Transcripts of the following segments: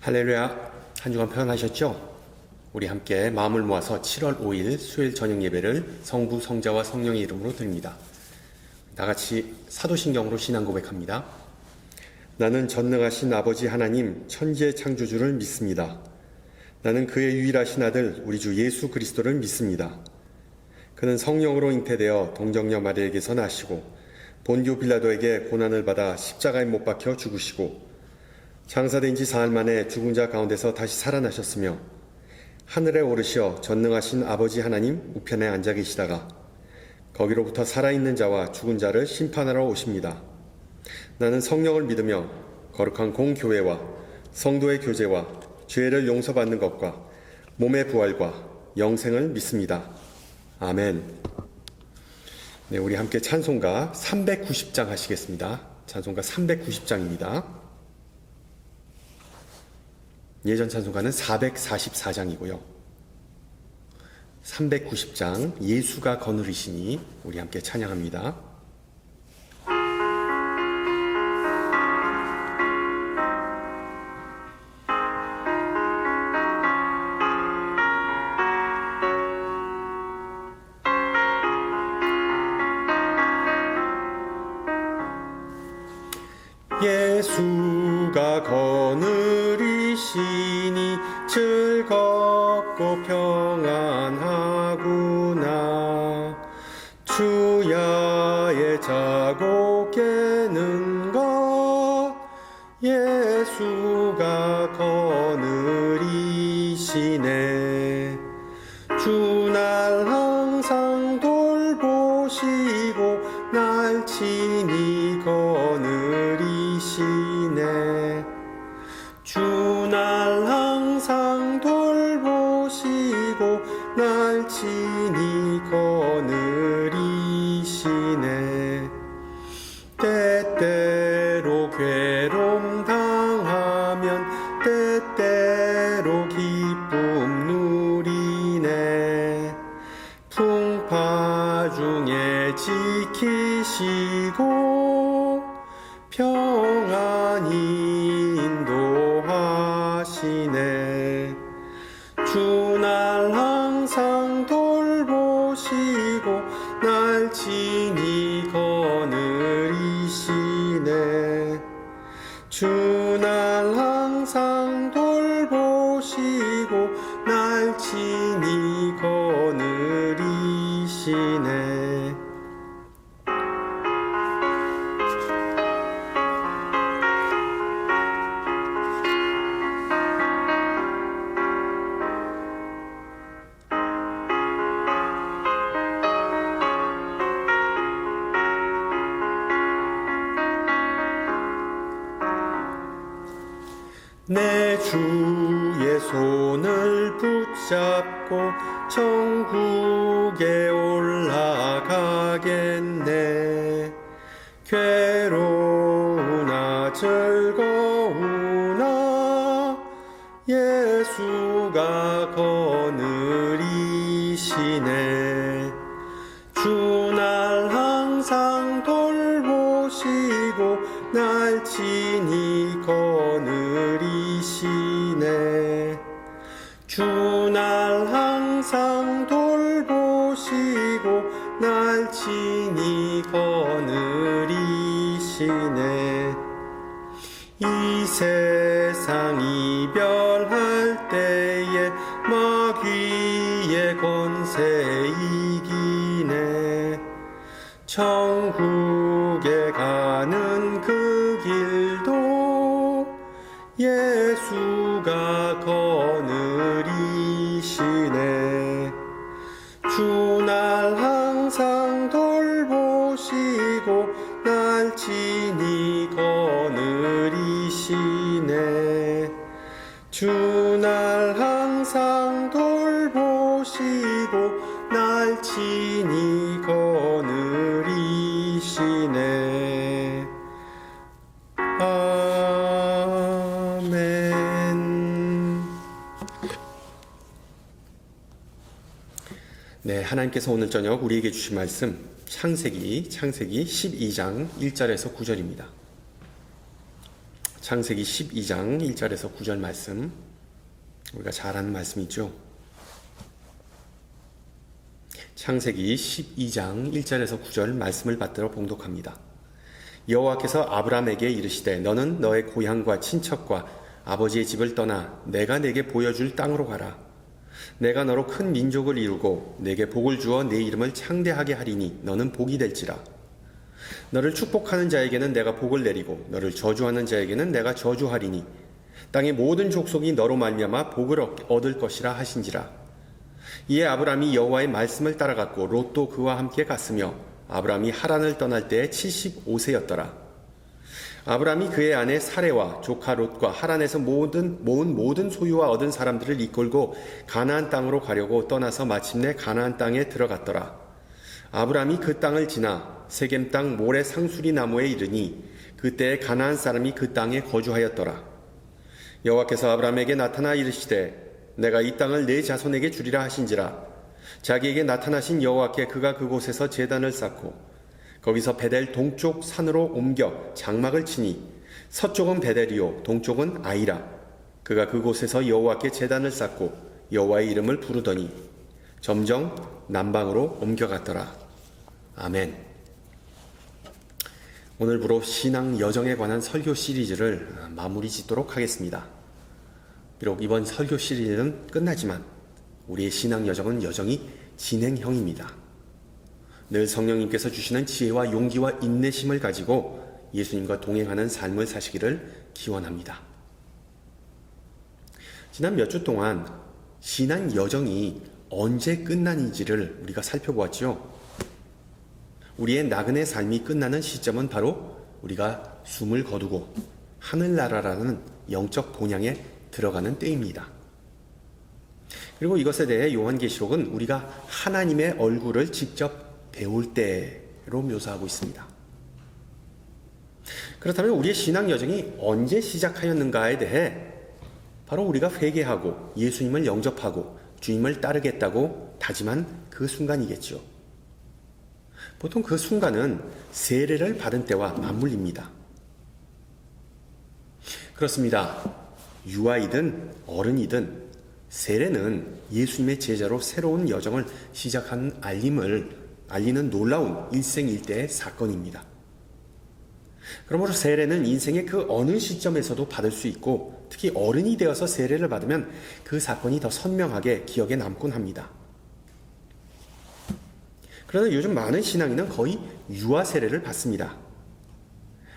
할렐루야, 한 주간 평안하셨죠? 우리 함께 마음을 모아서 7월 5일 수요일 저녁 예배를 성부, 성자와 성령의 이름으로 드립니다. 다같이 사도신경으로 신앙 고백합니다. 나는 전능하신 아버지 하나님 천지의 창조주를 믿습니다. 나는 그의 유일하신 아들 우리 주 예수 그리스도를 믿습니다. 그는 성령으로 잉태되어 동정녀 마리아에게서 나시고 본디오 빌라도에게 고난을 받아 십자가에 못 박혀 죽으시고 장사된 지 사흘 만에 죽은 자 가운데서 다시 살아나셨으며 하늘에 오르시어 전능하신 아버지 하나님 우편에 앉아 계시다가 거기로부터 살아있는 자와 죽은 자를 심판하러 오십니다. 나는 성령을 믿으며 거룩한 공교회와 성도의 교제와 죄를 용서받는 것과 몸의 부활과 영생을 믿습니다. 아멘. 네, 우리 함께 찬송가 390장 하시겠습니다. 찬송가 390장입니다. 예전 찬송가는 444장이고요. 390장 예수가 거느리시니 우리 함께 찬양합니다. 예수가 거느리시니 즐겁고 평안하구나. 주야의 자고 깨는 것 예수가 거느리시네. 주날 항상 돌보시고 날 친히 거느리시네. 주날 항상 돌보시고 날 친히 거느리시네. 때때로 괴로움 당하면 때때로 기쁨 누리네. 풍파 중에 지키시고 평안히 인도하시네. 주날 항상 돌보시고 날 친히 거느리시네. 주날 항상 돌보시고 날 친히 거느리시네. 내 주의 손을 붙잡고 천국에 올라가겠네. 괴로우나 즐거우나 예수가 거느리시네. 주날 항상 돌보시고 날 친히 거느리시네. 주날 항상 돌보시고 날 친히 거느리시네. 이 세상 이별할 때에 마귀의 권세 이기네. 천국에 가는 그 길도 예수가 거느리시네. 주날 항상 돌보시고 날 친히 거느리시네. 주 날 항상 돌보시고 날 친히 거느리시네. 아멘. 네, 하나님께서 오늘 저녁 우리에게 주신 말씀 창세기 12장 1절에서 9절입니다. 창세기 12장 1절에서 9절 말씀, 우리가 잘 아는 말씀이죠. 창세기 12장 1절에서 9절 말씀을 받들어 봉독합니다. 여호와께서 아브라함에게 이르시되 너는 너의 고향과 친척과 아버지의 집을 떠나 내가 내게 보여줄 땅으로 가라. 내가 너로 큰 민족을 이루고 내게 복을 주어 내 이름을 창대하게 하리니 너는 복이 될지라. 너를 축복하는 자에게는 내가 복을 내리고 너를 저주하는 자에게는 내가 저주하리니 땅의 모든 족속이 너로 말미암아 복을 얻을 것이라 하신지라. 이에 아브라함이 여호와의 말씀을 따라갔고 롯도 그와 함께 갔으며 아브라함이 하란을 떠날 때에 75세였더라. 아브라함이 그의 아내 사레와 조카 롯과 하란에서 모은 모든 소유와 얻은 사람들을 이끌고 가나안 땅으로 가려고 떠나서 마침내 가나안 땅에 들어갔더라. 아브라함이 그 땅을 지나 세겜 땅 모래 상수리 나무에 이르니 그때에 가나안 사람이 그 땅에 거주하였더라. 여호와께서 아브라함에게 나타나 이르시되 내가 이 땅을 네 자손에게 주리라 하신지라. 자기에게 나타나신 여호와께 그가 그곳에서 제단을 쌓고 거기서 베델 동쪽 산으로 옮겨 장막을 치니 서쪽은 베델이요 동쪽은 아이라. 그가 그곳에서 여호와께 제단을 쌓고 여호와의 이름을 부르더니 점점 남방으로 옮겨갔더라. 아멘. 오늘부로 신앙 여정에 관한 설교 시리즈를 마무리 짓도록 하겠습니다. 비록 이번 설교 시리즈는 끝나지만 우리의 신앙 여정은 여전히 진행형입니다. 늘 성령님께서 주시는 지혜와 용기와 인내심을 가지고 예수님과 동행하는 삶을 사시기를 기원합니다. 지난 몇 주 동안 신앙 여정이 언제 끝나는지를 우리가 살펴보았죠. 우리의 나그네 삶이 끝나는 시점은 바로 우리가 숨을 거두고 하늘나라라는 영적 본향에 들어가는 때입니다. 그리고 이것에 대해 요한계시록은 우리가 하나님의 얼굴을 직접 배울 때로 묘사하고 있습니다. 그렇다면 우리의 신앙 여정이 언제 시작하였는가에 대해 바로 우리가 회개하고 예수님을 영접하고 주님을 따르겠다고 다짐한 그 순간이겠죠. 보통 그 순간은 세례를 받은 때와 맞물립니다. 그렇습니다. 유아이든 어른이든 세례는 예수님의 제자로 새로운 여정을 시작하는 알리는 놀라운 일생일대의 사건입니다. 그러므로 세례는 인생의 그 어느 시점에서도 받을 수 있고 특히 어른이 되어서 세례를 받으면 그 사건이 더 선명하게 기억에 남곤 합니다. 그러나 요즘 많은 신앙인은 거의 유아 세례를 받습니다.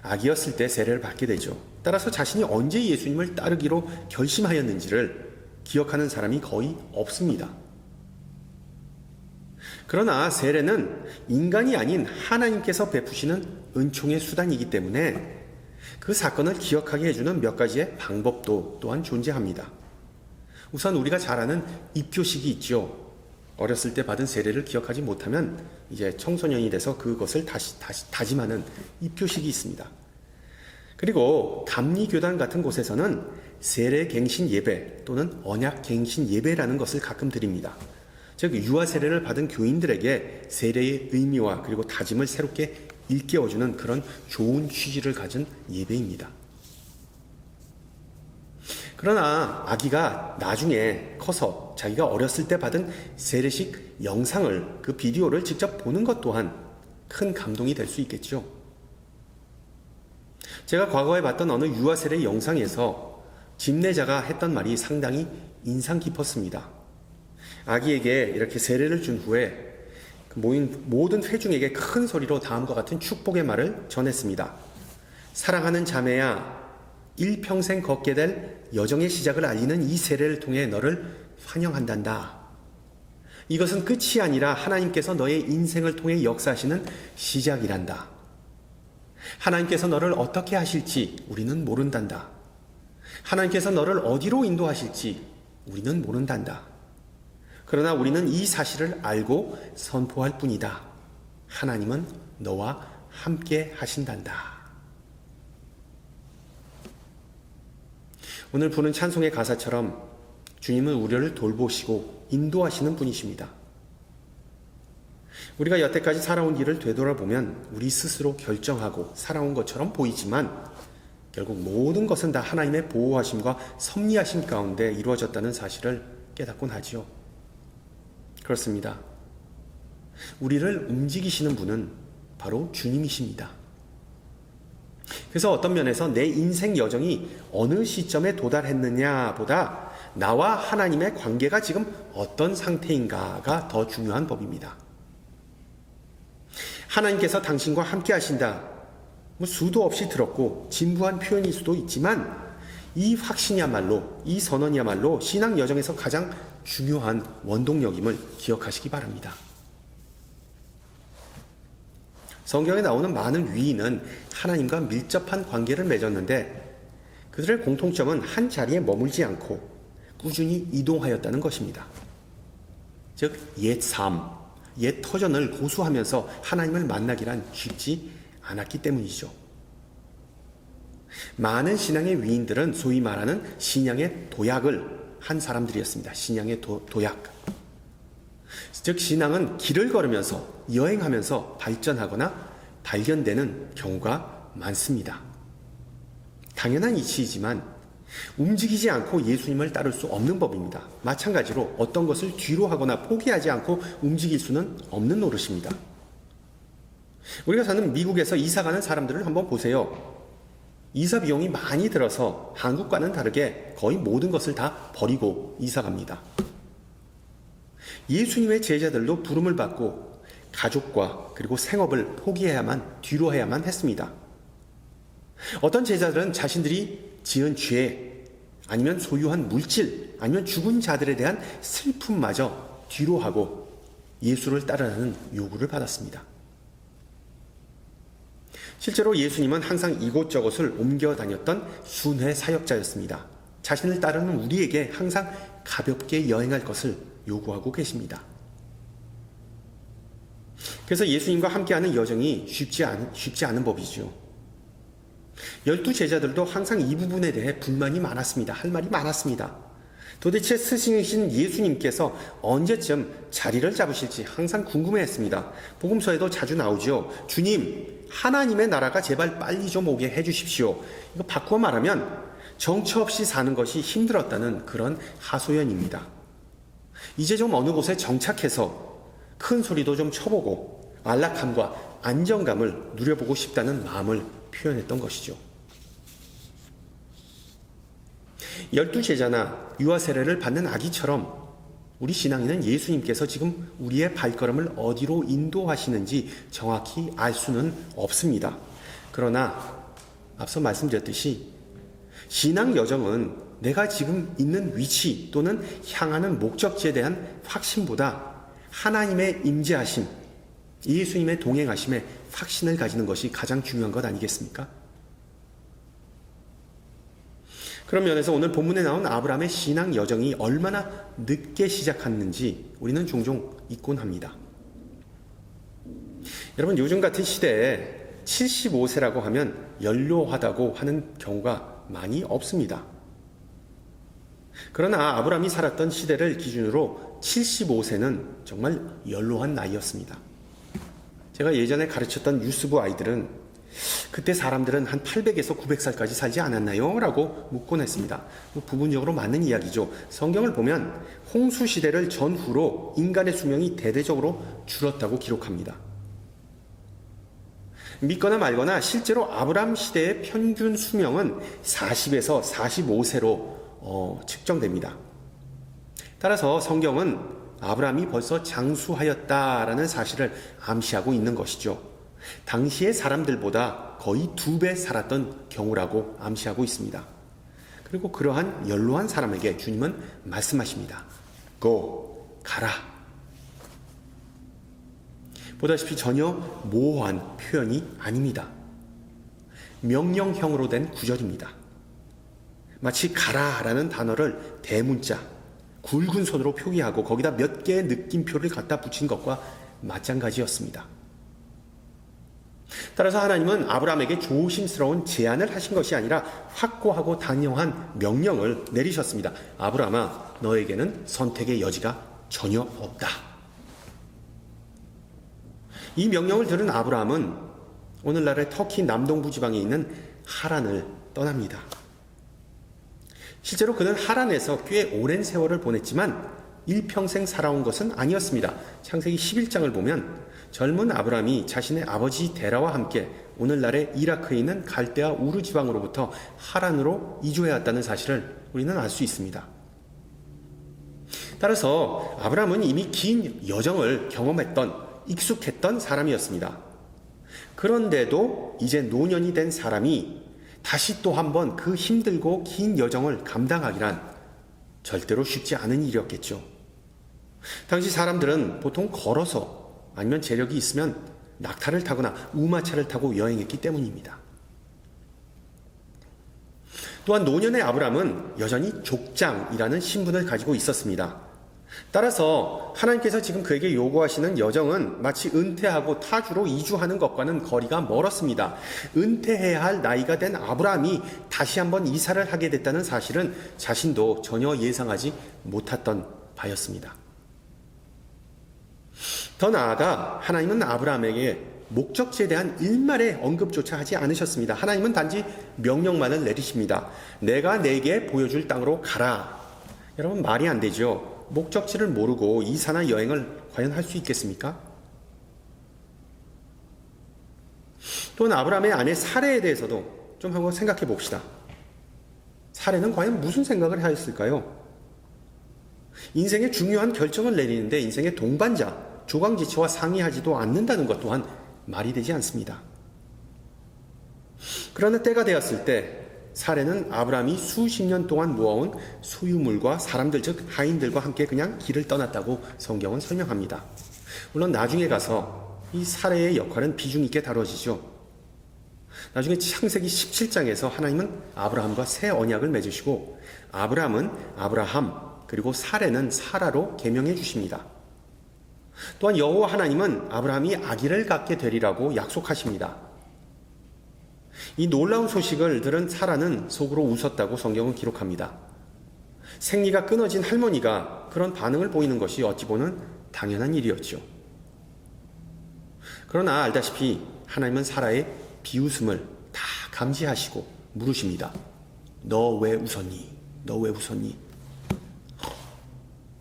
아기였을 때 세례를 받게 되죠. 따라서 자신이 언제 예수님을 따르기로 결심하였는지를 기억하는 사람이 거의 없습니다. 그러나 세례는 인간이 아닌 하나님께서 베푸시는 은총의 수단이기 때문에 그 사건을 기억하게 해주는 몇 가지의 방법도 또한 존재합니다. 우선 우리가 잘 아는 입교식이 있죠. 어렸을 때 받은 세례를 기억하지 못하면 이제 청소년이 돼서 그것을 다시 다짐하는 입교식이 있습니다. 그리고 감리교단 같은 곳에서는 세례갱신 예배 또는 언약갱신 예배라는 것을 가끔 드립니다. 즉 유아 세례를 받은 교인들에게 세례의 의미와 그리고 다짐을 새롭게 일깨워주는 그런 좋은 취지를 가진 예배입니다. 그러나 아기가 나중에 커서 자기가 어렸을 때 받은 세례식 영상을 그 비디오를 직접 보는 것 또한 큰 감동이 될 수 있겠죠. 제가 과거에 봤던 어느 유아 세례 영상에서 집례자가 했던 말이 상당히 인상 깊었습니다. 아기에게 이렇게 세례를 준 후에 모인 모든 회중에게 큰 소리로 다음과 같은 축복의 말을 전했습니다. 사랑하는 자매야, 일평생 걷게 될 여정의 시작을 알리는 이 세례를 통해 너를 환영한단다. 이것은 끝이 아니라 하나님께서 너의 인생을 통해 역사하시는 시작이란다. 하나님께서 너를 어떻게 하실지 우리는 모른단다. 하나님께서 너를 어디로 인도하실지 우리는 모른단다. 그러나 우리는 이 사실을 알고 선포할 뿐이다. 하나님은 너와 함께 하신단다. 오늘 부른 찬송의 가사처럼 주님은 우리를 돌보시고 인도하시는 분이십니다. 우리가 여태까지 살아온 길을 되돌아보면 우리 스스로 결정하고 살아온 것처럼 보이지만 결국 모든 것은 다 하나님의 보호하심과 섭리하심 가운데 이루어졌다는 사실을 깨닫곤 하지요. 그렇습니다. 우리를 움직이시는 분은 바로 주님이십니다. 그래서 어떤 면에서 내 인생 여정이 어느 시점에 도달했느냐 보다 나와 하나님의 관계가 지금 어떤 상태인가가 더 중요한 법입니다. 하나님께서 당신과 함께 하신다. 수도 없이 들었고 진부한 표현일 수도 있지만 이 확신이야말로, 이 선언이야말로 신앙 여정에서 가장 중요한 원동력임을 기억하시기 바랍니다. 성경에 나오는 많은 위인은 하나님과 밀접한 관계를 맺었는데 그들의 공통점은 한 자리에 머물지 않고 꾸준히 이동하였다는 것입니다. 즉 옛 삶, 옛 터전을 고수하면서 하나님을 만나기란 쉽지 않았기 때문이죠. 많은 신앙의 위인들은 소위 말하는 신앙의 도약을 한 사람들이었습니다. 신앙의 도약. 즉 신앙은 길을 걸으면서 여행하면서 발전하거나 발견되는 경우가 많습니다. 당연한 이치이지만 움직이지 않고 예수님을 따를 수 없는 법입니다. 마찬가지로 어떤 것을 뒤로 하거나 포기하지 않고 움직일 수는 없는 노릇입니다. 우리가 사는 미국에서 이사가는 사람들을 한번 보세요. 이사 비용이 많이 들어서 한국과는 다르게 거의 모든 것을 다 버리고 이사갑니다. 예수님의 제자들도 부름을 받고 가족과 그리고 생업을 포기해야만, 뒤로 해야만 했습니다. 어떤 제자들은 자신들이 지은 죄, 아니면 소유한 물질, 아니면 죽은 자들에 대한 슬픔마저 뒤로 하고 예수를 따르라는 요구를 받았습니다. 실제로 예수님은 항상 이곳저곳을 옮겨 다녔던 순회 사역자였습니다. 자신을 따르는 우리에게 항상 가볍게 여행할 것을 요구하고 계십니다. 그래서 예수님과 함께하는 여정이 쉽지 않은 법이죠. 12 제자들도 항상 이 부분에 대해 불만이 많았습니다. 할 말이 많았습니다. 도대체 스승이신 예수님께서 언제쯤 자리를 잡으실지 항상 궁금해했습니다. 복음서에도 자주 나오죠. 주님, 하나님의 나라가 제발 빨리 좀 오게 해주십시오. 이거 바꾸어 말하면 정처 없이 사는 것이 힘들었다는 그런 하소연입니다. 이제 좀 어느 곳에 정착해서 큰 소리도 좀 쳐보고 안락함과 안정감을 누려보고 싶다는 마음을 표현했던 것이죠. 12 제자나 유아 세례를 받는 아기처럼 우리 신앙인은 예수님께서 지금 우리의 발걸음을 어디로 인도하시는지 정확히 알 수는 없습니다. 그러나 앞서 말씀드렸듯이 신앙 여정은 내가 지금 있는 위치 또는 향하는 목적지에 대한 확신보다 하나님의 임재하심, 예수님의 동행하심에 확신을 가지는 것이 가장 중요한 것 아니겠습니까? 그런 면에서 오늘 본문에 나온 아브라함의 신앙 여정이 얼마나 늦게 시작했는지 우리는 종종 잊곤 합니다. 여러분, 요즘 같은 시대에 75세라고 하면 연로하다고 하는 경우가 많이 없습니다. 그러나 아브라함이 살았던 시대를 기준으로 75세는 정말 연로한 나이였습니다. 제가 예전에 가르쳤던 유스부 아이들은 그때 사람들은 한 800에서 900살까지 살지 않았나요? 라고 묻곤 했습니다. 부분적으로 맞는 이야기죠. 성경을 보면 홍수 시대를 전후로 인간의 수명이 대대적으로 줄었다고 기록합니다. 믿거나 말거나 실제로 아브라함 시대의 평균 수명은 40에서 45세로 측정됩니다. 따라서 성경은 아브라함이 벌써 장수하였다라는 사실을 암시하고 있는 것이죠. 당시의 사람들보다 거의 2배 살았던 경우라고 암시하고 있습니다. 그리고 그러한 연로한 사람에게 주님은 말씀하십니다. 가라. 보다시피 전혀 모호한 표현이 아닙니다. 명령형으로 된 구절입니다. 마치 가라라는 단어를 대문자, 굵은 손으로 표기하고 거기다 몇 개의 느낌표를 갖다 붙인 것과 마찬가지였습니다. 따라서 하나님은 아브라함에게 조심스러운 제안을 하신 것이 아니라 확고하고 단정한 명령을 내리셨습니다. 아브라함아, 너에게는 선택의 여지가 전혀 없다. 이 명령을 들은 아브라함은 오늘날의 터키 남동부 지방에 있는 하란을 떠납니다. 실제로 그는 하란에서 꽤 오랜 세월을 보냈지만 일평생 살아온 것은 아니었습니다. 창세기 11장을 보면 젊은 아브라함이 자신의 아버지 데라와 함께 오늘날의 이라크에 있는 갈대아 우르 지방으로부터 하란으로 이주해왔다는 사실을 우리는 알 수 있습니다. 따라서 아브라함은 이미 긴 여정을 경험했던, 익숙했던 사람이었습니다. 그런데도 이제 노년이 된 사람이 다시 또 한번 그 힘들고 긴 여정을 감당하기란 절대로 쉽지 않은 일이었겠죠. 당시 사람들은 보통 걸어서 아니면 재력이 있으면 낙타를 타거나 우마차를 타고 여행했기 때문입니다. 또한 노년의 아브라함은 여전히 족장이라는 신분을 가지고 있었습니다. 따라서 하나님께서 지금 그에게 요구하시는 여정은 마치 은퇴하고 타주로 이주하는 것과는 거리가 멀었습니다. 은퇴해야 할 나이가 된 아브라함이 다시 한번 이사를 하게 됐다는 사실은 자신도 전혀 예상하지 못했던 바였습니다. 더 나아가 하나님은 아브라함에게 목적지에 대한 일말의 언급조차 하지 않으셨습니다. 하나님은 단지 명령만을 내리십니다. 내가 내게 보여줄 땅으로 가라. 여러분, 말이 안 되죠. 목적지를 모르고 이사나 여행을 과연 할 수 있겠습니까? 또한 아브라함의 아내 사레에 대해서도 좀 한번 생각해 봅시다. 사레는 과연 무슨 생각을 하였을까요? 인생의 중요한 결정을 내리는데 인생의 동반자, 조강지처와 상의하지도 않는다는 것 또한 말이 되지 않습니다. 그러나 때가 되었을 때 사레는 아브라함이 수십 년 동안 모아온 소유물과 사람들, 즉 하인들과 함께 그냥 길을 떠났다고 성경은 설명합니다. 물론 나중에 가서 이 사레의 역할은 비중 있게 다뤄지죠. 나중에 창세기 17장에서 하나님은 아브라함과 새 언약을 맺으시고 아브라함은 아브라함 그리고 사레는 사라로 계명해 주십니다. 또한 여호와 하나님은 아브라함이 아기를 갖게 되리라고 약속하십니다. 이 놀라운 소식을 들은 사라는 속으로 웃었다고 성경은 기록합니다. 생리가 끊어진 할머니가 그런 반응을 보이는 것이 어찌 보면 당연한 일이었죠. 그러나 알다시피 하나님은 사라의 비웃음을 다 감지하시고 물으십니다. 너 왜 웃었니? 너 왜 웃었니?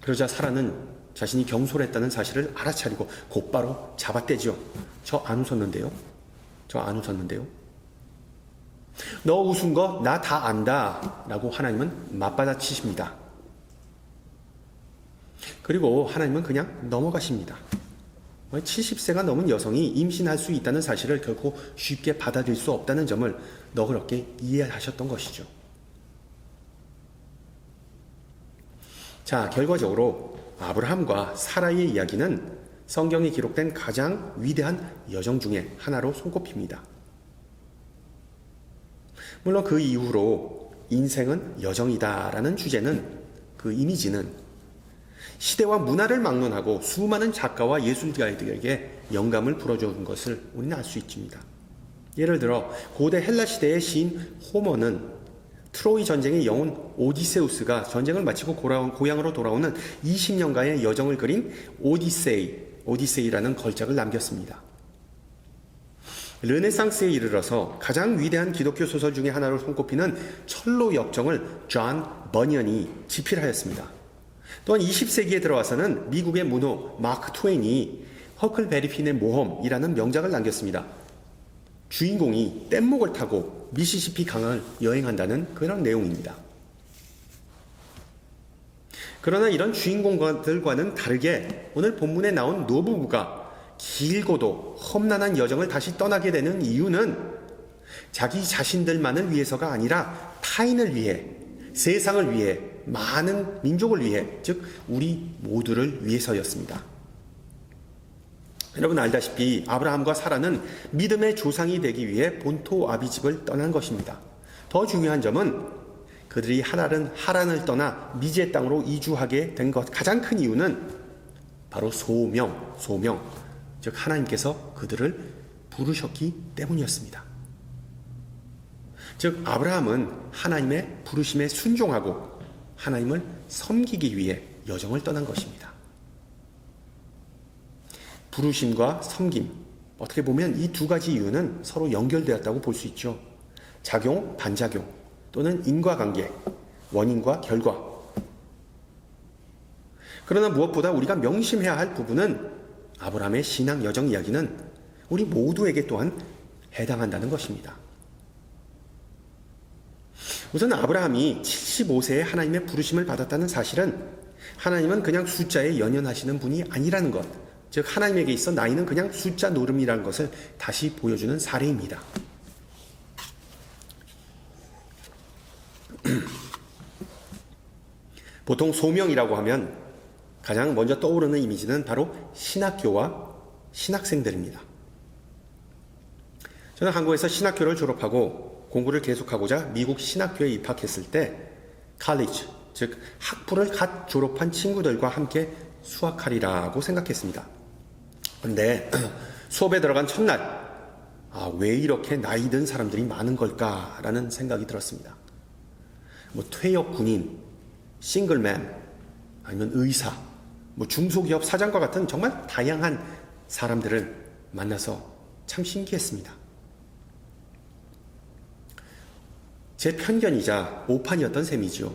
그러자 사라는 자신이 경솔했다는 사실을 알아차리고 곧바로 잡아떼죠. 저 안 웃었는데요? 저 안 웃었는데요? 너 웃은 거 나 다 안다 라고 하나님은 맞받아치십니다. 그리고 하나님은 그냥 넘어가십니다. 70세가 넘은 여성이 임신할 수 있다는 사실을 결코 쉽게 받아들일 수 없다는 점을 너그럽게 이해하셨던 것이죠. 자, 결과적으로 아브라함과 사라의 이야기는 성경에 기록된 가장 위대한 여정 중에 하나로 손꼽힙니다. 물론 그 이후로 인생은 여정이다라는 주제는, 그 이미지는 시대와 문화를 막론하고 수많은 작가와 예술가들에게 영감을 불어준 것을 우리는 알 수 있습니다. 예를 들어 고대 헬라 시대의 시인 호머는 트로이 전쟁의 영웅 오디세우스가 전쟁을 마치고 고향으로 돌아오는 20년간의 여정을 그린 오디세이라는 걸작을 남겼습니다. 르네상스에 이르러서 가장 위대한 기독교 소설 중에 하나로 손꼽히는 철로 역정을 존 버니언이 집필하였습니다. 또한 20세기에 들어와서는 미국의 문호 마크 트웨인이 허클베리 핀의 모험이라는 명작을 남겼습니다. 주인공이 뗏목을 타고 미시시피 강을 여행한다는 그런 내용입니다. 그러나 이런 주인공들과는 다르게 오늘 본문에 나온 노부부가 길고도 험난한 여정을 다시 떠나게 되는 이유는 자기 자신들만을 위해서가 아니라 타인을 위해, 세상을 위해, 많은 민족을 위해, 즉 우리 모두를 위해서였습니다. 여러분 알다시피 아브라함과 사라는 믿음의 조상이 되기 위해 본토 아비집을 떠난 것입니다. 더 중요한 점은 그들이 하란을 떠나 미지의 땅으로 이주하게 된 것 가장 큰 이유는 바로 소명, 즉 하나님께서 그들을 부르셨기 때문이었습니다. 즉 아브라함은 하나님의 부르심에 순종하고 하나님을 섬기기 위해 여정을 떠난 것입니다. 부르심과 섬김, 어떻게 보면 이 두 가지 이유는 서로 연결되었다고 볼 수 있죠. 작용, 반작용, 또는 인과관계, 원인과 결과. 그러나 무엇보다 우리가 명심해야 할 부분은 아브라함의 신앙 여정 이야기는 우리 모두에게 또한 해당한다는 것입니다. 우선 아브라함이 75세에 하나님의 부르심을 받았다는 사실은 하나님은 그냥 숫자에 연연하시는 분이 아니라는 것, 즉 하나님에게 있어 나이는 그냥 숫자 노름이라는 것을 다시 보여주는 사례입니다. 보통 소명이라고 하면 가장 먼저 떠오르는 이미지는 바로 신학교와 신학생들입니다. 저는 한국에서 신학교를 졸업하고 공부를 계속하고자 미국 신학교에 입학했을 때 college, 즉 학부를 갓 졸업한 친구들과 함께 수학하리라고 생각했습니다. 그런데 수업에 들어간 첫날 왜 이렇게 나이 든 사람들이 많은 걸까라는 생각이 들었습니다. 퇴역 군인, 싱글맨, 아니면 의사, 중소기업 사장과 같은 정말 다양한 사람들을 만나서 참 신기했습니다. 제 편견이자 오판이었던 셈이죠.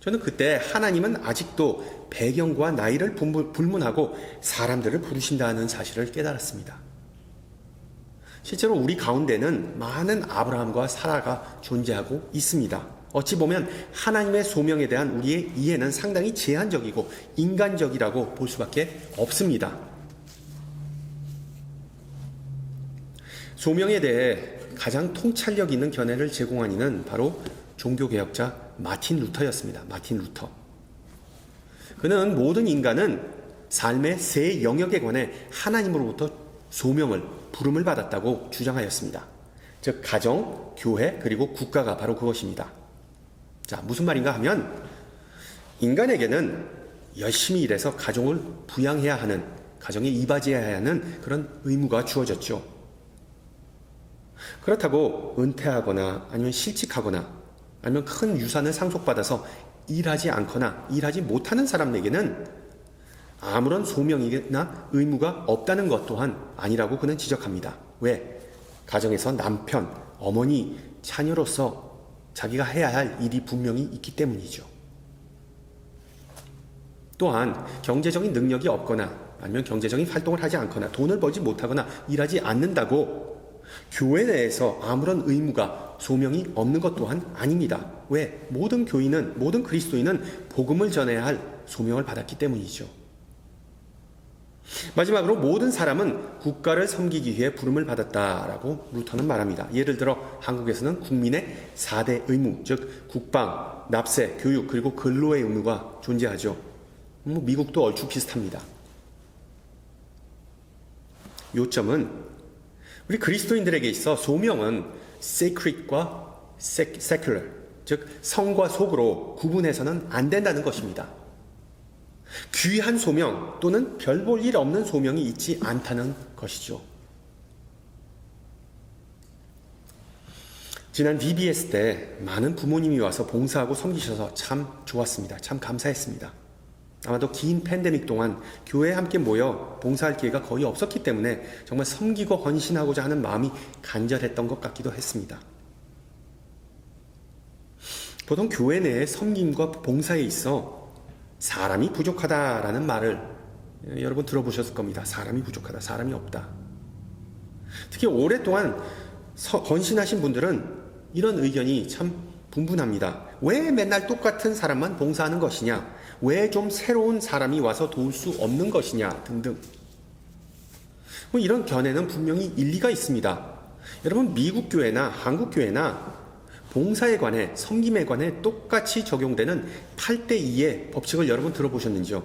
저는 그때 하나님은 아직도 배경과 나이를 불문하고 사람들을 부르신다는 사실을 깨달았습니다. 실제로 우리 가운데는 많은 아브라함과 사라가 존재하고 있습니다. 어찌 보면 하나님의 소명에 대한 우리의 이해는 상당히 제한적이고 인간적이라고 볼 수밖에 없습니다. 소명에 대해 가장 통찰력 있는 견해를 제공한 이는 바로 종교개혁자 마틴 루터였습니다. 마틴 루터. 그는 모든 인간은 삶의 세 영역에 관해 하나님으로부터 소명을, 부름을 받았다고 주장하였습니다. 즉 가정, 교회, 그리고 국가가 바로 그것입니다. 자, 무슨 말인가 하면 인간에게는 열심히 일해서 가정을 부양해야 하는, 가정에 이바지해야 하는 그런 의무가 주어졌죠. 그렇다고 은퇴하거나 아니면 실직하거나 아니면 큰 유산을 상속받아서 일하지 않거나 일하지 못하는 사람에게는 아무런 소명이나 의무가 없다는 것 또한 아니라고 그는 지적합니다. 왜? 가정에서 남편, 어머니, 자녀로서 자기가 해야 할 일이 분명히 있기 때문이죠. 또한 경제적인 능력이 없거나 아니면 경제적인 활동을 하지 않거나 돈을 벌지 못하거나 일하지 않는다고 교회 내에서 아무런 의무가, 소명이 없는 것 또한 아닙니다. 왜? 모든 교인은, 모든 그리스도인은 복음을 전해야 할 소명을 받았기 때문이죠. 마지막으로 모든 사람은 국가를 섬기기 위해 부름을 받았다라고 루터는 말합니다. 예를 들어 한국에서는 국민의 4대 의무, 즉 국방, 납세, 교육, 그리고 근로의 의무가 존재하죠. 미국도 얼추 비슷합니다. 요점은 우리 그리스도인들에게 있어 소명은 sacred과 secular, 즉 성과 속으로 구분해서는 안 된다는 것입니다. 귀한 소명 또는 별 볼 일 없는 소명이 있지 않다는 것이죠. 지난 VBS 때 많은 부모님이 와서 봉사하고 섬기셔서 참 좋았습니다. 참 감사했습니다. 아마도 긴 팬데믹 동안 교회에 함께 모여 봉사할 기회가 거의 없었기 때문에 정말 섬기고 헌신하고자 하는 마음이 간절했던 것 같기도 했습니다. 보통 교회 내에 섬김과 봉사에 있어 사람이 부족하다라는 말을 여러분 들어보셨을 겁니다. 사람이 부족하다, 사람이 없다. 특히 오랫동안 헌신하신 분들은 이런 의견이 참 분분합니다. 왜 맨날 똑같은 사람만 봉사하는 것이냐? 왜 좀 새로운 사람이 와서 도울 수 없는 것이냐? 등등. 이런 견해는 분명히 일리가 있습니다. 여러분 미국 교회나 한국 교회나 봉사에 관해, 섬김에 관해 똑같이 적용되는 8대2의 법칙을 여러분 들어보셨는지요?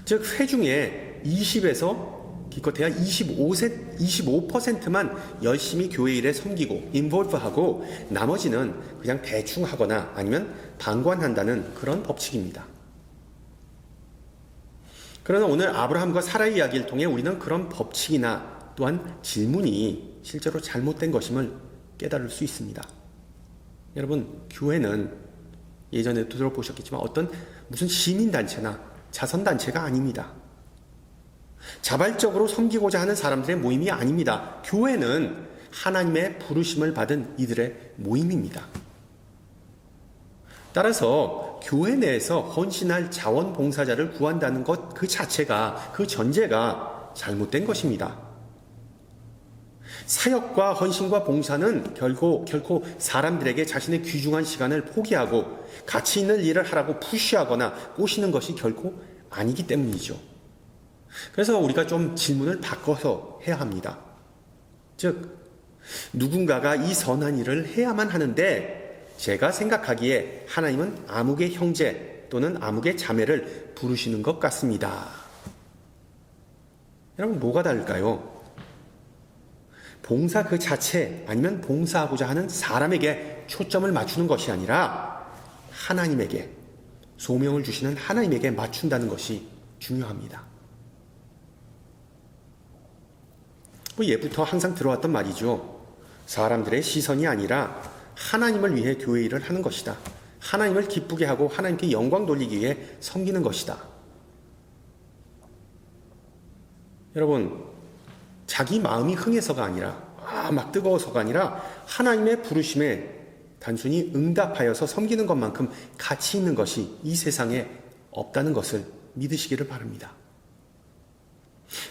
즉 회 중에 20에서 기껏해야 25%만 열심히 교회 일에 섬기고 인볼브하고 나머지는 그냥 대충 하거나 아니면 방관한다는 그런 법칙입니다. 그러나 오늘 아브라함과 사라의 이야기를 통해 우리는 그런 법칙이나 또한 질문이 실제로 잘못된 것임을 깨달을 수 있습니다. 여러분, 교회는 예전에도 들어보셨겠지만 어떤 무슨 시민단체나 자선단체가 아닙니다. 자발적으로 섬기고자 하는 사람들의 모임이 아닙니다. 교회는 하나님의 부르심을 받은 이들의 모임입니다. 따라서 교회 내에서 헌신할 자원봉사자를 구한다는 것 그 자체가, 그 전제가 잘못된 것입니다. 사역과 헌신과 봉사는 결코 사람들에게 자신의 귀중한 시간을 포기하고 가치 있는 일을 하라고 푸시하거나 꼬시는 것이 결코 아니기 때문이죠. 그래서 우리가 좀 질문을 바꿔서 해야 합니다. 즉, 누군가가 이 선한 일을 해야만 하는데 제가 생각하기에 하나님은 아무개 형제 또는 아무개 자매를 부르시는 것 같습니다. 여러분, 뭐가 다를까요? 봉사 그 자체 아니면 봉사하고자 하는 사람에게 초점을 맞추는 것이 아니라 하나님에게, 소명을 주시는 하나님에게 맞춘다는 것이 중요합니다. 예부터 항상 들어왔던 말이죠. 사람들의 시선이 아니라 하나님을 위해 교회 일을 하는 것이다. 하나님을 기쁘게 하고 하나님께 영광 돌리기 위해 섬기는 것이다. 여러분, 자기 마음이 흥해서가 아니라 막 뜨거워서가 아니라 하나님의 부르심에 단순히 응답하여서 섬기는 것만큼 가치 있는 것이 이 세상에 없다는 것을 믿으시기를 바랍니다.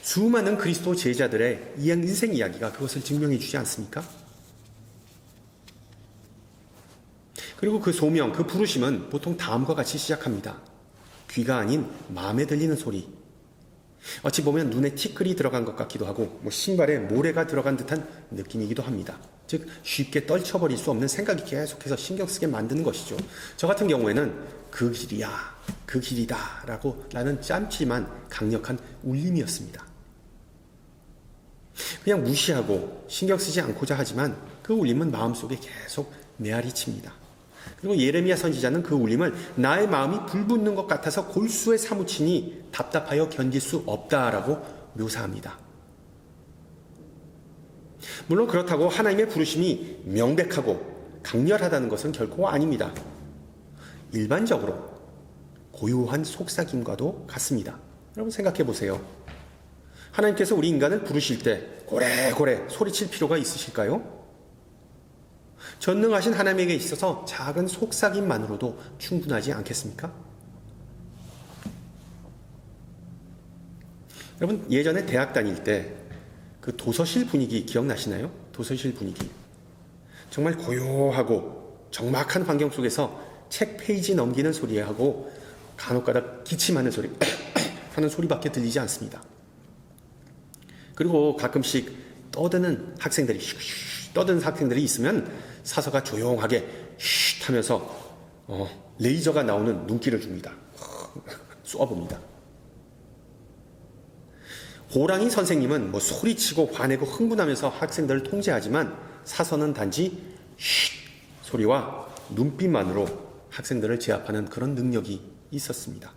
수많은 그리스도 제자들의 인생 이야기가 그것을 증명해 주지 않습니까? 그리고 그 소명, 그 부르심은 보통 다음과 같이 시작합니다. 귀가 아닌 마음에 들리는 소리. 어찌 보면 눈에 티끌이 들어간 것 같기도 하고 신발에 모래가 들어간 듯한 느낌이기도 합니다. 즉 쉽게 떨쳐버릴 수 없는 생각이 계속해서 신경 쓰게 만드는 것이죠. 저 같은 경우에는 그 길이야, 그 길이다 라는 짧지만 강력한 울림이었습니다. 그냥 무시하고 신경 쓰지 않고자 하지만 그 울림은 마음속에 계속 메아리칩니다. 그리고 예레미야 선지자는 그 울림을 나의 마음이 불붙는 것 같아서 골수에 사무치니 답답하여 견딜 수 없다라고 묘사합니다. 물론 그렇다고 하나님의 부르심이 명백하고 강렬하다는 것은 결코 아닙니다. 일반적으로 고요한 속삭임과도 같습니다. 여러분 생각해 보세요. 하나님께서 우리 인간을 부르실 때 고래고래 소리칠 필요가 있으실까요? 전능하신 하나님에게 있어서 작은 속삭임만으로도 충분하지 않겠습니까? 여러분 예전에 대학 다닐 때 그 도서실 분위기 기억나시나요? 도서실 분위기. 정말 고요하고 적막한 환경 속에서 책 페이지 넘기는 소리하고 간혹가다 기침하는 소리 하는 소리밖에 들리지 않습니다. 그리고 가끔씩 떠드는 학생들이 있으면 사서가 조용하게 쉿 하면서 레이저가 나오는 눈길을 줍니다. 쏘아봅니다. 호랑이 선생님은 소리치고 화내고 흥분하면서 학생들을 통제하지만 사서는 단지 쉿 소리와 눈빛만으로 학생들을 제압하는 그런 능력이 있었습니다.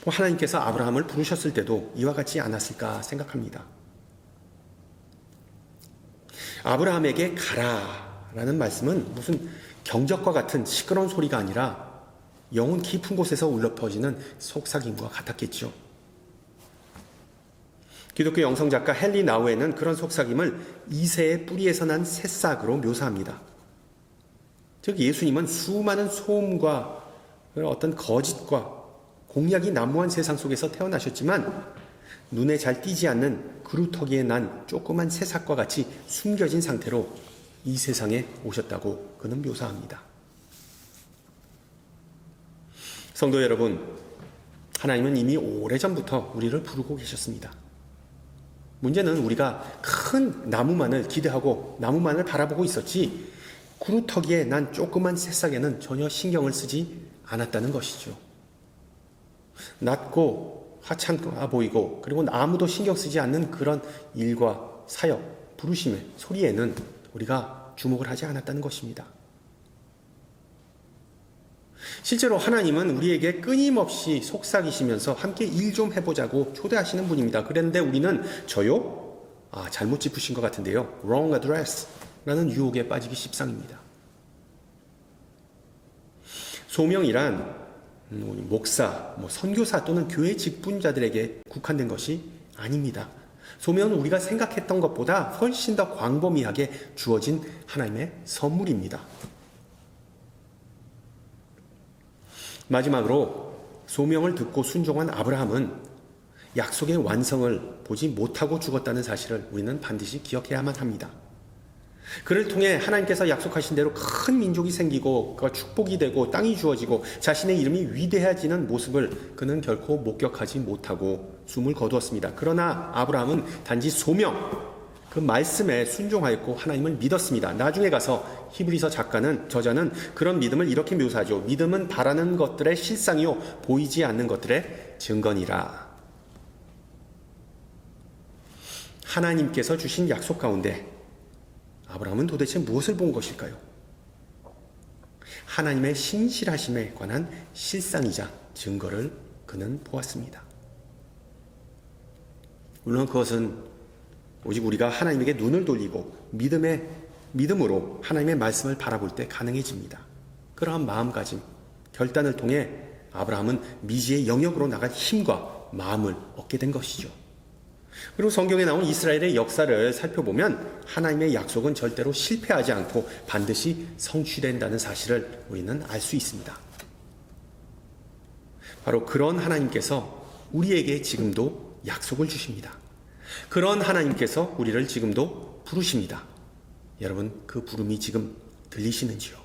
하나님께서 아브라함을 부르셨을 때도 이와 같지 않았을까 생각합니다. 아브라함에게 가라라는 말씀은 무슨 경적과 같은 시끄러운 소리가 아니라 영혼 깊은 곳에서 울려 퍼지는 속삭임과 같았겠죠. 기독교 영성작가 헨리 나우에는 그런 속삭임을 이새의 뿌리에서 난 새싹으로 묘사합니다. 즉 예수님은 수많은 소음과 어떤 거짓과 공약이 난무한 세상 속에서 태어나셨지만 눈에 잘 띄지 않는 그루터기에 난 조그만 새싹과 같이 숨겨진 상태로 이 세상에 오셨다고 그는 묘사합니다. 성도 여러분, 하나님은 이미 오래전부터 우리를 부르고 계셨습니다. 문제는 우리가 큰 나무만을 기대하고 나무만을 바라보고 있었지 그루터기에 난 조그만 새싹에는 전혀 신경을 쓰지 않았다는 것이죠. 낮고 하찮아 보이고 그리고 아무도 신경 쓰지 않는 그런 일과 사역, 부르심의 소리에는 우리가 주목을 하지 않았다는 것입니다. 실제로 하나님은 우리에게 끊임없이 속삭이시면서 함께 일 좀 해보자고 초대하시는 분입니다. 그런데 우리는 저요? 잘못 짚으신 것 같은데요. wrong address 라는 유혹에 빠지기 십상입니다. 소명이란 목사, 선교사 또는 교회 직분자들에게 국한된 것이 아닙니다. 소명은 우리가 생각했던 것보다 훨씬 더 광범위하게 주어진 하나님의 선물입니다. 마지막으로 소명을 듣고 순종한 아브라함은 약속의 완성을 보지 못하고 죽었다는 사실을 우리는 반드시 기억해야만 합니다. 그를 통해 하나님께서 약속하신 대로 큰 민족이 생기고 그가 축복이 되고 땅이 주어지고 자신의 이름이 위대해지는 모습을 그는 결코 목격하지 못하고 숨을 거두었습니다. 그러나 아브라함은 단지 소명, 그 말씀에 순종하였고 하나님을 믿었습니다. 나중에 가서 히브리서 저자는 그런 믿음을 이렇게 묘사하죠. 믿음은 바라는 것들의 실상이요 보이지 않는 것들의 증거니라. 하나님께서 주신 약속 가운데 아브라함은 도대체 무엇을 본 것일까요? 하나님의 신실하심에 관한 실상이자 증거를 그는 보았습니다. 물론 그것은 오직 우리가 하나님에게 눈을 돌리고 믿음으로 하나님의 말씀을 바라볼 때 가능해집니다. 그러한 마음가짐, 결단을 통해 아브라함은 미지의 영역으로 나갈 힘과 마음을 얻게 된 것이죠. 그리고 성경에 나온 이스라엘의 역사를 살펴보면 하나님의 약속은 절대로 실패하지 않고 반드시 성취된다는 사실을 우리는 알 수 있습니다. 바로 그런 하나님께서 우리에게 지금도 약속을 주십니다. 그런 하나님께서 우리를 지금도 부르십니다. 여러분, 그 부름이 지금 들리시는지요?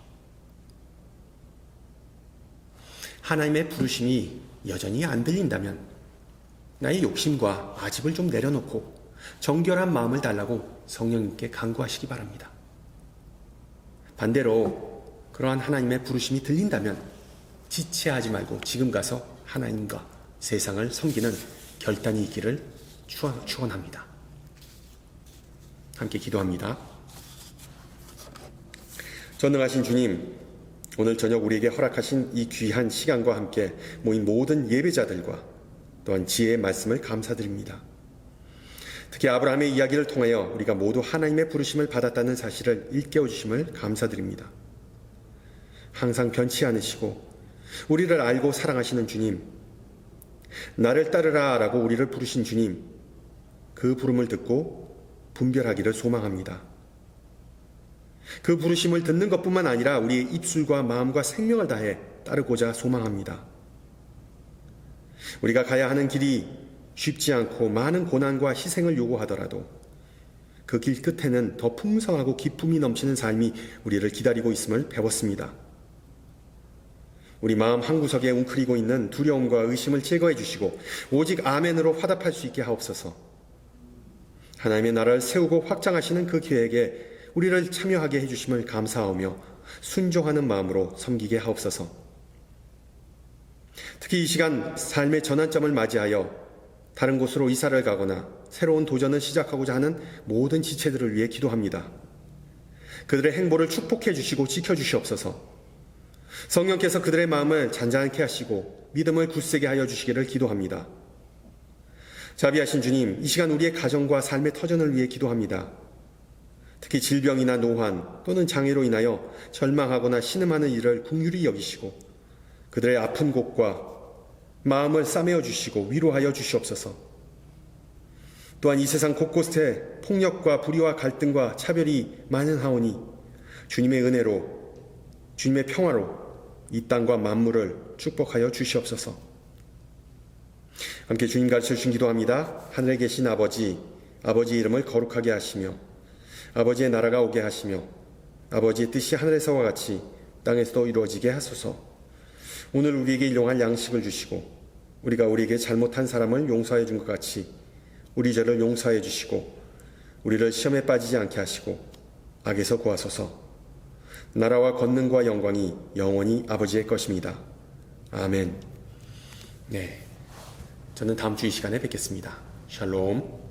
하나님의 부르심이 여전히 안 들린다면 나의 욕심과 아집을 좀 내려놓고 정결한 마음을 달라고 성령님께 간구하시기 바랍니다. 반대로 그러한 하나님의 부르심이 들린다면 지체하지 말고 지금 가서 하나님과 세상을 섬기는 결단이 있기를 축원합니다. 함께 기도합니다. 전능하신 주님, 오늘 저녁 우리에게 허락하신 이 귀한 시간과 함께 모인 모든 예배자들과 또한 지혜의 말씀을 감사드립니다. 특히 아브라함의 이야기를 통하여 우리가 모두 하나님의 부르심을 받았다는 사실을 일깨워 주심을 감사드립니다. 항상 변치 않으시고 우리를 알고 사랑하시는 주님, 나를 따르라 라고 우리를 부르신 주님, 그 부름을 듣고 분별하기를 소망합니다. 그 부르심을 듣는 것뿐만 아니라 우리의 입술과 마음과 생명을 다해 따르고자 소망합니다. 우리가 가야 하는 길이 쉽지 않고 많은 고난과 희생을 요구하더라도 그 길 끝에는 더 풍성하고 기쁨이 넘치는 삶이 우리를 기다리고 있음을 배웠습니다. 우리 마음 한구석에 웅크리고 있는 두려움과 의심을 제거해 주시고 오직 아멘으로 화답할 수 있게 하옵소서. 하나님의 나라를 세우고 확장하시는 그 계획에 우리를 참여하게 해주심을 감사하며 순종하는 마음으로 섬기게 하옵소서. 특히 이 시간 삶의 전환점을 맞이하여 다른 곳으로 이사를 가거나 새로운 도전을 시작하고자 하는 모든 지체들을 위해 기도합니다. 그들의 행보를 축복해 주시고 지켜주시옵소서. 성령께서 그들의 마음을 잔잔케 하시고 믿음을 굳세게 하여 주시기를 기도합니다. 자비하신 주님, 이 시간 우리의 가정과 삶의 터전을 위해 기도합니다. 특히 질병이나 노환 또는 장애로 인하여 절망하거나 신음하는 이를 긍휼히 여기시고 그들의 아픈 곳과 마음을 싸매어 주시고 위로하여 주시옵소서. 또한 이 세상 곳곳에 폭력과 불의와 갈등과 차별이 만연하오니 주님의 은혜로, 주님의 평화로 이 땅과 만물을 축복하여 주시옵소서. 함께 주님 가르쳐 주신 기도합니다. 하늘에 계신 아버지, 아버지의 이름을 거룩하게 하시며 아버지의 나라가 오게 하시며 아버지의 뜻이 하늘에서와 같이 땅에서도 이루어지게 하소서. 오늘 우리에게 일용할 양식을 주시고 우리가 우리에게 잘못한 사람을 용서해 준 것 같이 우리 죄를 용서해 주시고 우리를 시험에 빠지지 않게 하시고 악에서 구하소서. 나라와 권능과 영광이 영원히 아버지의 것입니다. 아멘. 네. 저는 다음 주 이 시간에 뵙겠습니다. 샬롬.